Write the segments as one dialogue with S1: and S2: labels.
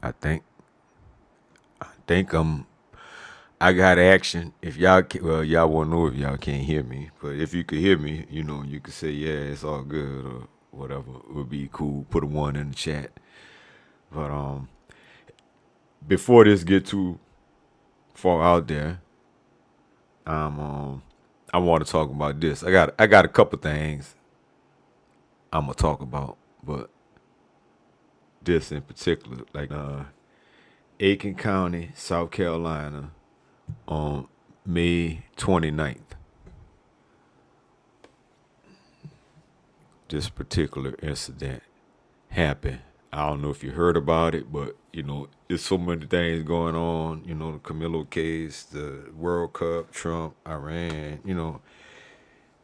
S1: I think I got action. If y'all won't know if y'all can't hear me, but if you could hear me, you could say yeah, it's all good or whatever. It would be cool. Put a one in the chat. But before this get too far out there, I want to talk about this. I got a couple things I'm gonna talk about, but this in particular, like Aiken County, South Carolina, on May 29th. This particular incident happened. I don't know if you heard about it, but there's so many things going on. The Camilo case, the World Cup, Trump, Iran,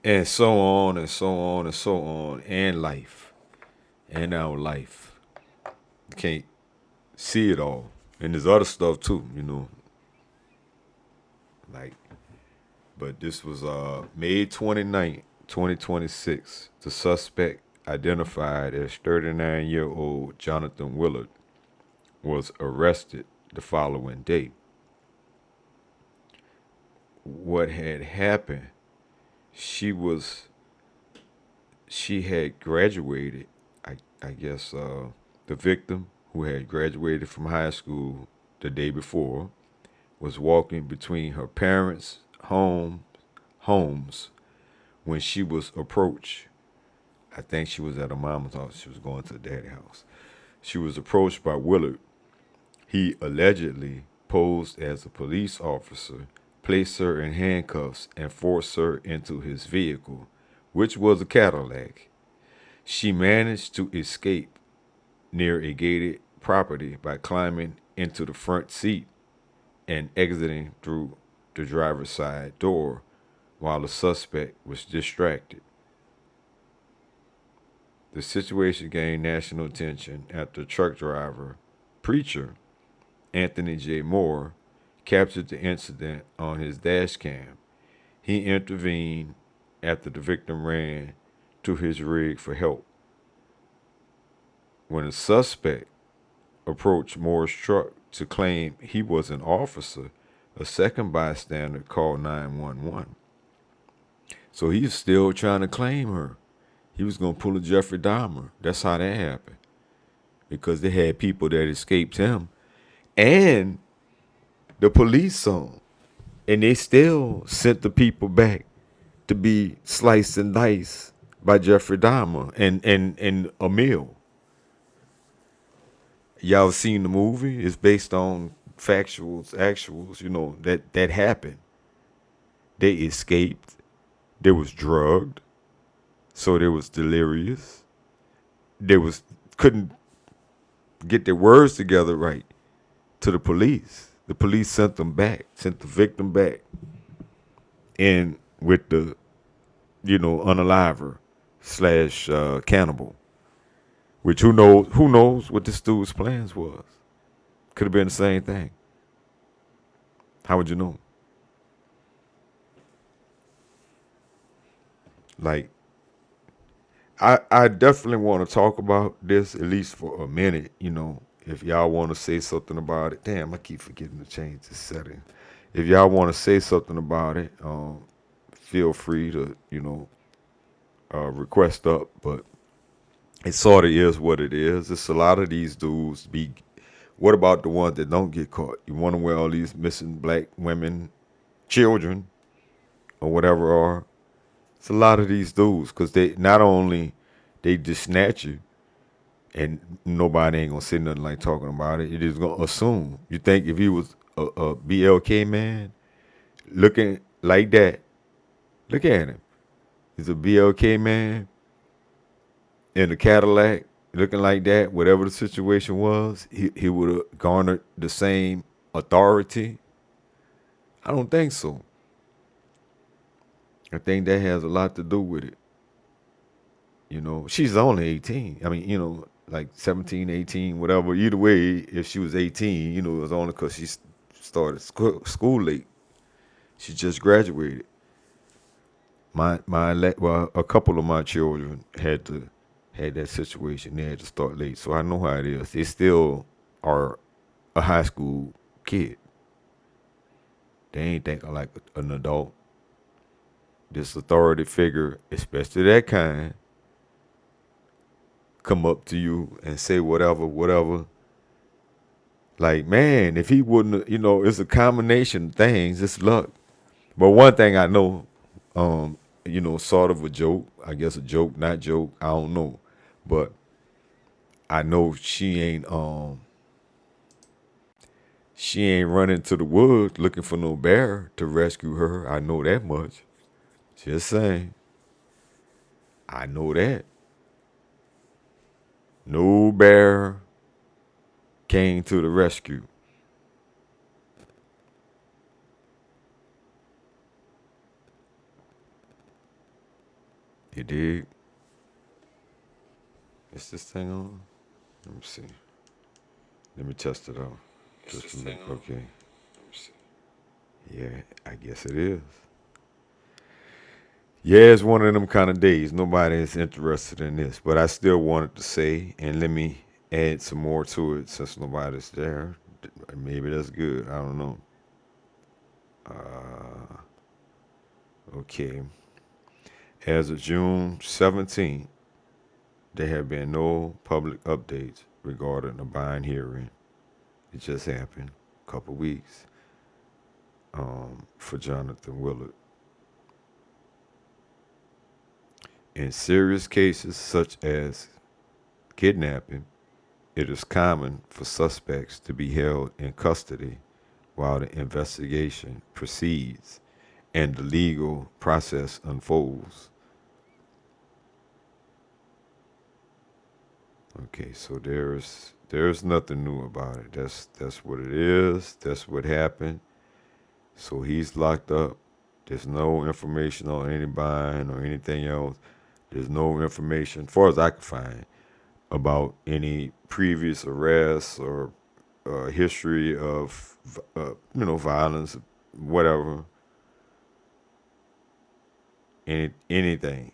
S1: and so on and so on and so on, and life, and our life. You can't see it all, and there's other stuff too. Like, but this was May 29th, 2026. The suspect, identified as 39-year-old Jonathan Willard, was arrested the following day. What had happened, she had graduated. I guess the victim, who had graduated from high school the day before, was walking between her parents' homes when she was approached. I think she was at her mama's house. She was going to the daddy house. She was approached by Willard. He allegedly posed as a police officer, placed her in handcuffs, and forced her into his vehicle, which was a Cadillac. She managed to escape near a gated property by climbing into the front seat and exiting through the driver's side door while the suspect was distracted. The situation gained national attention after truck driver, preacher Anthony J. Moore captured the incident on his dash cam. He intervened after the victim ran to his rig for help. When a suspect approached Moore's truck to claim he was an officer, a second bystander called 911. So he's still trying to claim her. He was going to pull a Jeffrey Dahmer. That's how that happened. Because they had people that escaped him and the police saw him. And they still sent the people back to be sliced and diced by Jeffrey Dahmer and a meal. Y'all seen the movie? It's based on actuals, that happened. They escaped. They was drugged. So they was delirious. They couldn't get their words together right to the police. The police sent the victim back in with the, unaliver / cannibal. Which who knows what this dude's plans was. Could have been the same thing. How would you know? Like, I definitely want to talk about this at least for a minute, if y'all want to say something about it. Damn, I keep forgetting to change the setting. If y'all want to say something about it, feel free to, request up. But it sort of is what it is. It's a lot of these dudes be. What about the ones that don't get caught? You wonder where all these missing black women, children, or whatever are. It's a lot of these dudes because they not only they just snatch you and nobody ain't gonna say nothing like talking about it. It is gonna assume. You think if he was a BLK man looking like that, look at him. He's a BLK man in a Cadillac looking like that, whatever the situation was, he would have garnered the same authority. I don't think so. I think that has a lot to do with it. She's only 18. I mean, like 17, 18, whatever. Either way, if she was 18, it was only because she started school late. She just graduated. A couple of my children had that situation. They had to start late, so I know how it is. They still are a high school kid. They ain't thinking like an adult. This authority figure, especially that kind, come up to you and say whatever, whatever. Like, man, if he wouldn't, it's a combination of things. It's luck. But one thing I know, sort of a joke. I guess a joke, not joke. I don't know, but I know she ain't running to the woods looking for no bear to rescue her. I know that much. Just saying. I know that. No bear came to the rescue. You dig? Is this thing on? Let me see. Let me test it out. Just a minute. Okay. Let me see. Yeah, I guess it is. Yeah, it's one of them kind of days. Nobody is interested in this, but I still wanted to say, and let me add some more to it since nobody's there. Maybe that's good. I don't know. Okay. As of June 17th, there have been no public updates regarding the bond hearing. It just happened a couple weeks for Jonathan Willard. In serious cases such as kidnapping, it is common for suspects to be held in custody while the investigation proceeds and the legal process unfolds. Okay, so there's nothing new about it. That's what it is. That's what happened. So he's locked up. There's no information on any bond or anything else. There's no information, as far as I can find, about any previous arrests or history of violence, whatever, anything.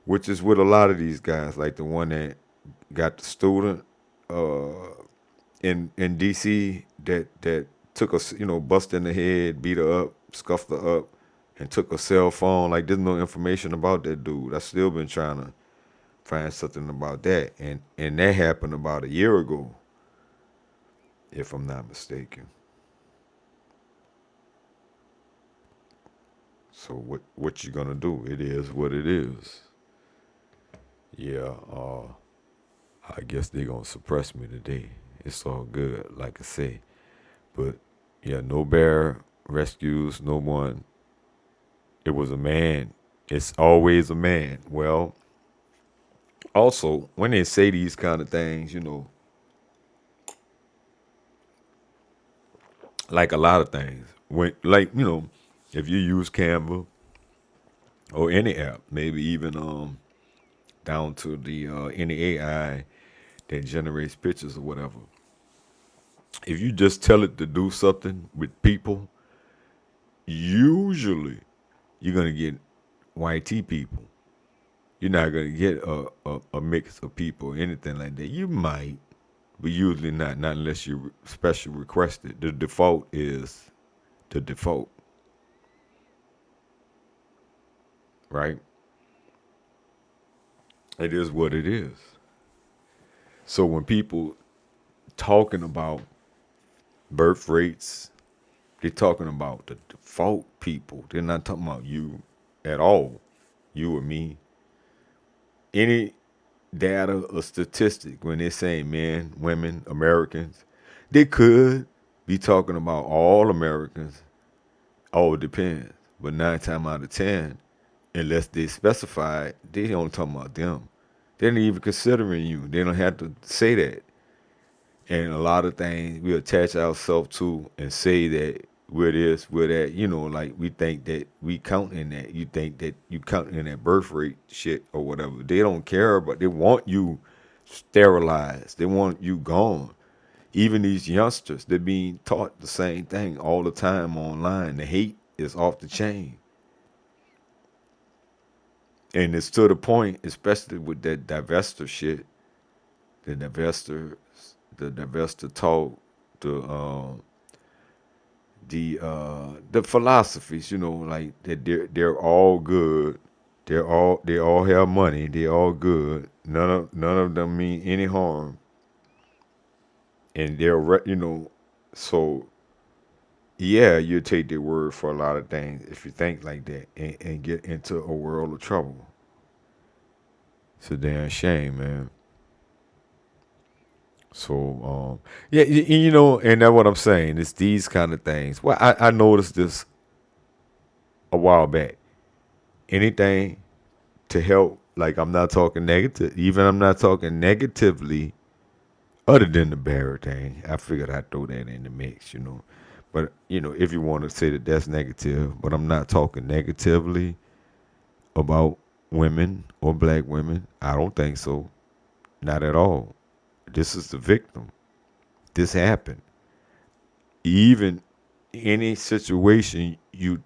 S1: Which is with a lot of these guys, like the one that got the student uh, in D.C. that took us, busted in the head, beat her up, scuffed her up, and took a cell phone. Like there's no information about that dude. I still been trying to find something about that, and that happened about a year ago, if I'm not mistaken. So what you gonna do? It is what it is. Yeah, I guess they gonna suppress me today. It's all good, like I say. But yeah, no bear rescues, no one. It was a man. It's always a man. Well, also when they say these kind of things, like a lot of things, when if you use Canva or any app, maybe even down to the any AI that generates pictures or whatever. If you just tell it to do something with people, usually you're gonna get YT people. You're not gonna get a mix of people, anything like that. You might, but usually not. Not unless you special request it. The default is the default, right? It is what it is. So when people talking about birth rates, they're talking about the default people. They're not talking about you at all. You or me. Any data or statistic when they're saying men, women, Americans, they could be talking about all Americans. Oh, it depends. But 9 times out of 10, unless they specify, they don't talk about them. They're not even considering you. They don't have to say that. And a lot of things we attach ourselves to and say that we're this, we're that, like we think that we count in that. You think that you count in that birth rate shit or whatever. They don't care, but they want you sterilized. They want you gone. Even these youngsters, they're being taught the same thing all the time online. The hate is off the chain. And it's to the point, especially with that divester shit, the divester talk the philosophies, like that they're all good. They all have money. They all good. None of them mean any harm, and so yeah, you take their word for a lot of things if you think like that and get into a world of trouble. It's a damn shame, man. So, yeah, and that's what I'm saying. It's these kind of things. Well, I noticed this a while back. Anything to help, like I'm not talking negative, even I'm not talking negatively, other than the Barrett thing. I figured I'd throw that in the mix. But, if you want to say that that's negative, but I'm not talking negatively about women or black women. I don't think so. Not at all. This is the victim. This happened. Even any situation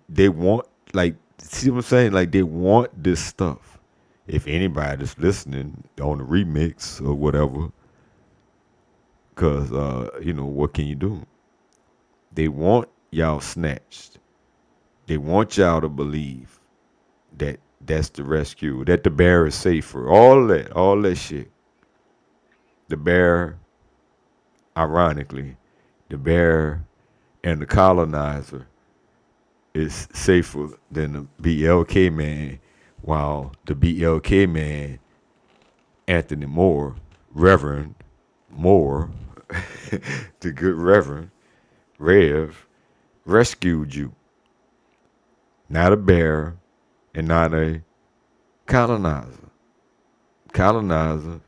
S1: they want, like, see what I'm saying? Like, they want this stuff. If anybody's listening on the remix or whatever, because what can you do? They want y'all snatched. They want y'all to believe that that's the rescue, that the bear is safer, all that shit. The bear, ironically, the bear and the colonizer is safer than the BLK man, while the BLK man, Anthony Moore, Reverend Moore, the good Reverend Rev, rescued you. Not a bear and not a colonizer. Colonizer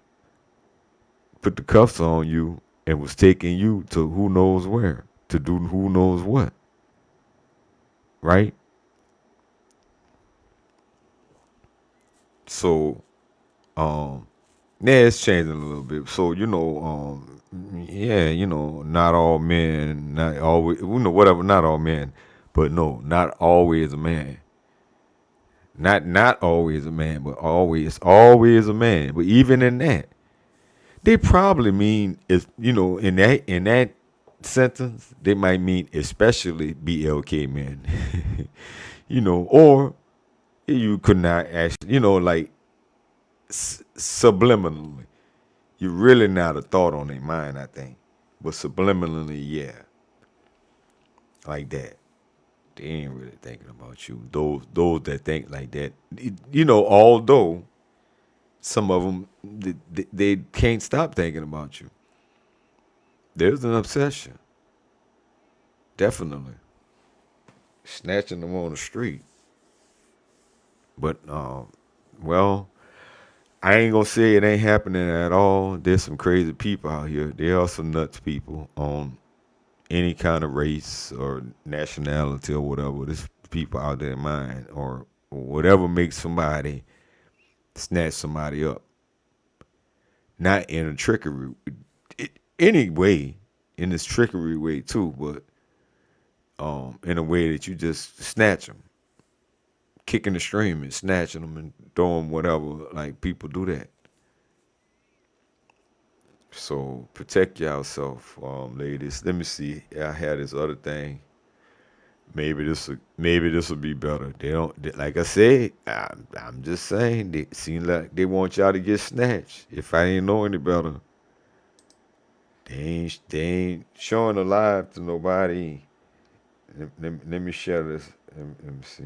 S1: put the cuffs on you and was taking you to who knows where to do who knows what. Right? So, yeah, it's changing a little bit. So, yeah, not all men, not always, whatever, not all men, but no, not always a man. Not always a man, but always a man. But even in that, they probably mean is in that sentence, they might mean especially BLK men. Or you could not actually, like subliminally. You really not a thought on their mind, I think. But subliminally, yeah, like that. They ain't really thinking about you. Those that think like that, although some of them they can't stop thinking about you. There's an obsession, definitely. Snatching them on the street, but well, I ain't gonna say it ain't happening at all. There's some crazy people out here. There are some nuts people on any kind of race or nationality or whatever. There's people out there in mind or whatever makes somebody snatch somebody up. Not in a trickery, any way, in this trickery way too, but in a way that you just snatch them, kicking the stream and snatching them and throwing whatever. Like people do that. So protect yourself, ladies. Let me see. I had this other thing. Maybe this will be better. They don't like I said. I'm just saying. They seem like they want y'all to get snatched. If I ain't know any better, they ain't showing a live to nobody. Let me share this. Let me see.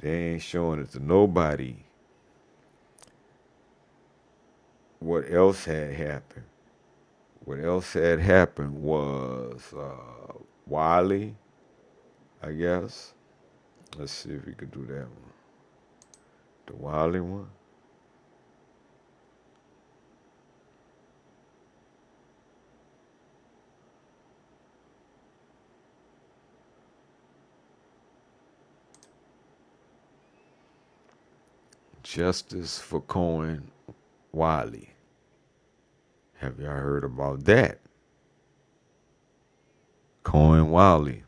S1: They ain't showing it to nobody. What else had happened? What else had happened was Wiley, I guess. Let's see if we could do that one. The Wiley one. Justice for Cohen Wiley. Have y'all heard about that? Cohen Wiley.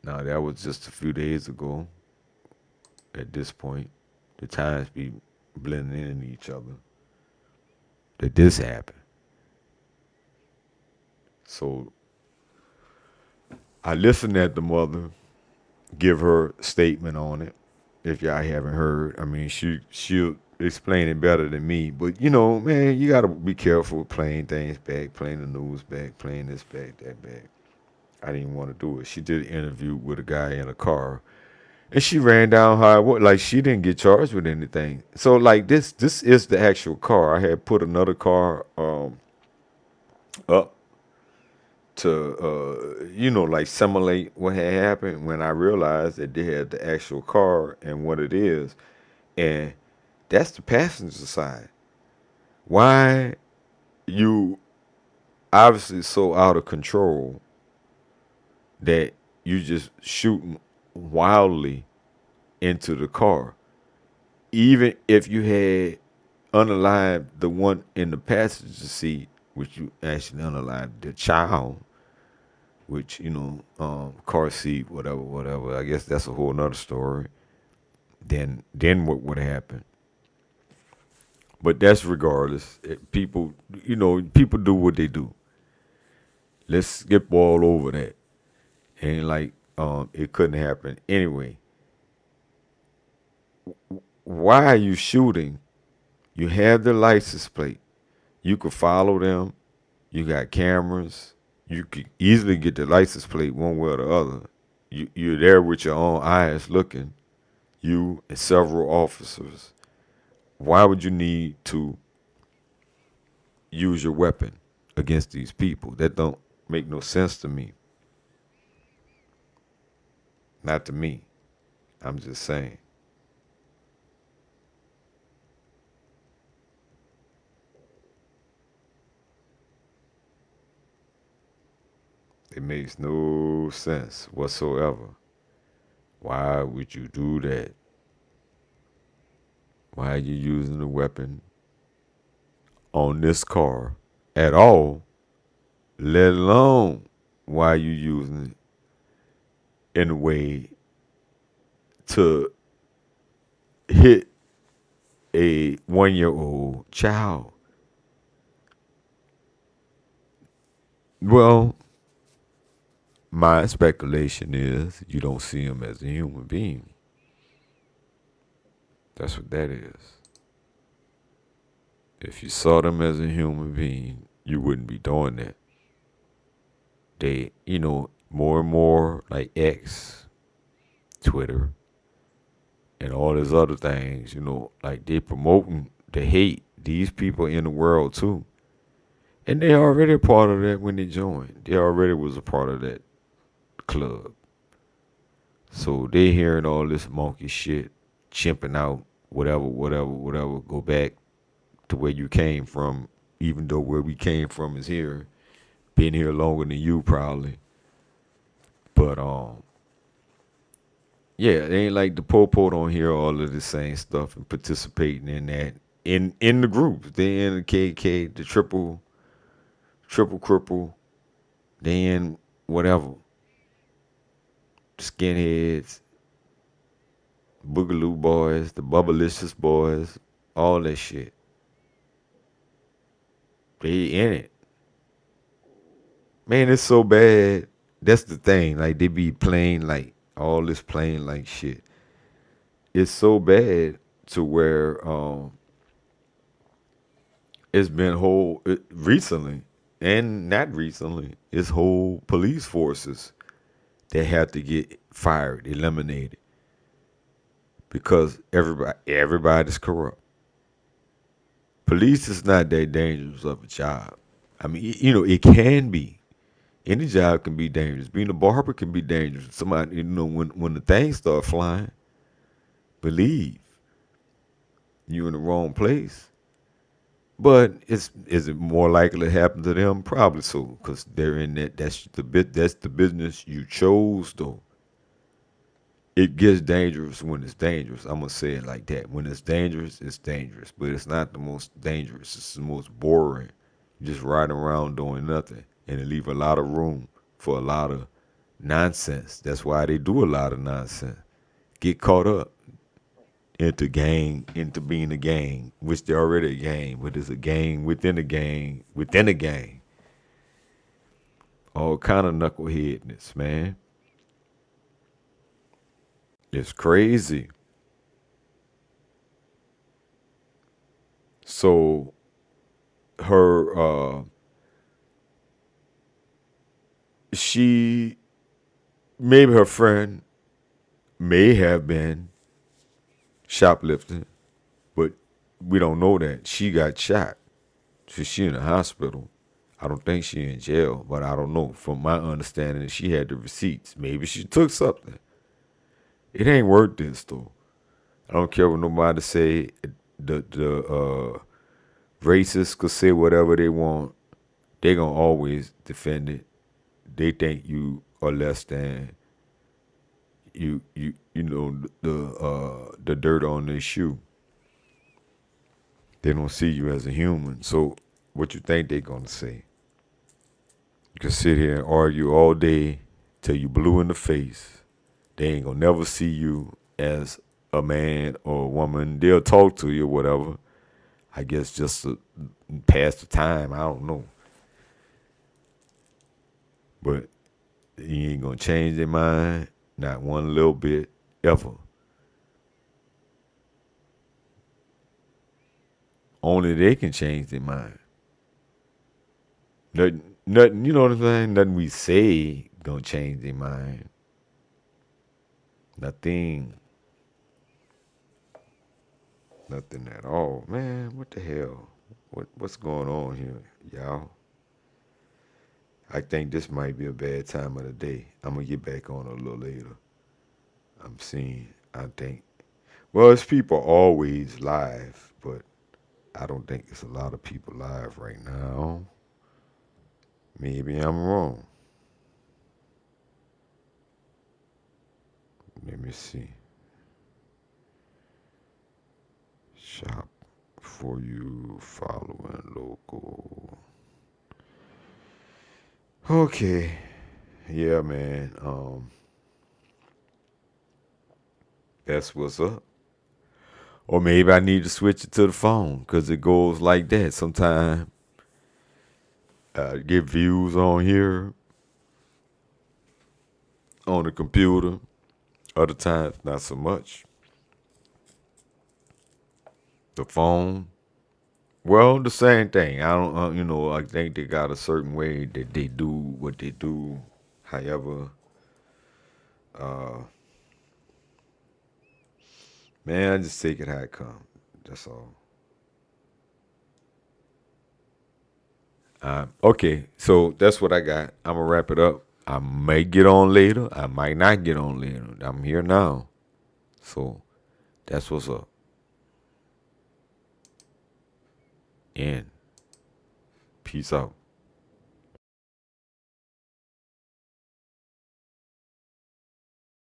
S1: Now that was just a few days ago. At this point, the times be blending in each other. That this happened. So I listened at the mother give her statement on it. If y'all haven't heard, I mean, she'll explain it better than me. But you know, man, you gotta be careful playing things back, playing the news back, playing this back, that back. I didn't want to do it. She did an interview with a guy in a car, and she ran down how it was. Like she didn't get charged with anything. So like this is the actual car. I had put another car up to like simulate what had happened when I realized that they had the actual car and what it is, and that's the passenger side. Why you obviously so out of control that you just shooting wildly into the car, even if you had unalive the one in the passenger seat, which you actually unalive the child, which car seat, whatever, whatever. I guess that's a whole nother story. Then what would happen? But that's regardless. People, people do what they do. Let's skip all over that. And like, it couldn't happen anyway. Why are you shooting? You have the license plate. You could follow them. You got cameras. You could easily get the license plate one way or the other. You're there with your own eyes looking. You and several officers. Why would you need to use your weapon against these people? That don't make no sense to me. Not to me. I'm just saying. It makes no sense whatsoever. Why would you do that? Why are you using a weapon on this car at all, let alone why you using it in a way to hit a 1-year-old child? Well, my speculation is you don't see him as a human being. That's what that is. If you saw them as a human being, you wouldn't be doing that. They, more and more like X, Twitter, and all these other things, like they promoting the hate. These people in the world too. And they already a part of that when they joined. They already was a part of that club. So they hearing all this monkey shit, chimping out, whatever, whatever, whatever. Go back to where you came from, even though where we came from is here. Been here longer than you probably. But yeah, it ain't like the po-po don't hear all of the same stuff and participating in that in the groups. They in the KK, the triple cripple, they in whatever. Skinheads, Boogaloo boys, the Bubblicious boys, all that shit. They in it. Man, it's so bad. That's the thing. Like they be playing like all this playing like shit. It's so bad to where it's been recently and not recently. It's whole police forces that have to get fired, eliminated because everybody's corrupt. Police is not that dangerous of a job. I mean, it can be. Any job can be dangerous. Being a barber can be dangerous. Somebody, when the things start flying, believe you in the wrong place. But is it more likely to happen to them? Probably so, because they're in that. That's the business you chose, though. It gets dangerous when it's dangerous. I'm gonna say it like that. When it's dangerous. But it's not the most dangerous. It's the most boring. You're just riding around doing nothing, and it leave a lot of room for a lot of nonsense. That's why they do a lot of nonsense. Get caught up into being a gang, which they're already a gang, but it's a gang within a gang within a gang. All kind of knuckleheadness, man. It's crazy. So her she maybe her friend may have been shoplifting, but we don't know that. She got shot. So she in the hospital. I don't think she in jail, but I don't know. From my understanding, she had the receipts. Maybe she took something. It ain't worth this though. I don't care what nobody say. The racists could say whatever they want. They gonna always defend it. They think you are less than you know the dirt on their shoe. They don't see you as a human. So what you think they gonna say? You can sit here and argue all day till you blue in the face. They ain't gonna never see you as a man or a woman. They'll talk to you or whatever. I guess just to pass the time. I don't know. But you ain't gonna change their mind, not one little bit, ever. Only they can change their mind. Nothing, you know what I'm saying? Nothing we say gonna change their mind. Nothing. Nothing at all. Man, what the hell? What's going on here, y'all? I think this might be a bad time of the day. I'm gonna get back on a little later. I'm seeing, I think. Well, it's people always live, but I don't think it's a lot of people live right now. Maybe I'm wrong. Let me see. Shop for you following local. Okay. Yeah, man. That's what's up. Or maybe I need to switch it to the phone because it goes like that. Sometimes I get views on here on the computer. Other times, not so much. The phone. Well, the same thing. I don't, I think they got a certain way that they do what they do. However, uh, man, I just take it how it comes. That's all. Okay, so that's what I got. I'm gonna wrap it up. I may get on later. I might not get on later. I'm here now. So that's what's up. And peace out.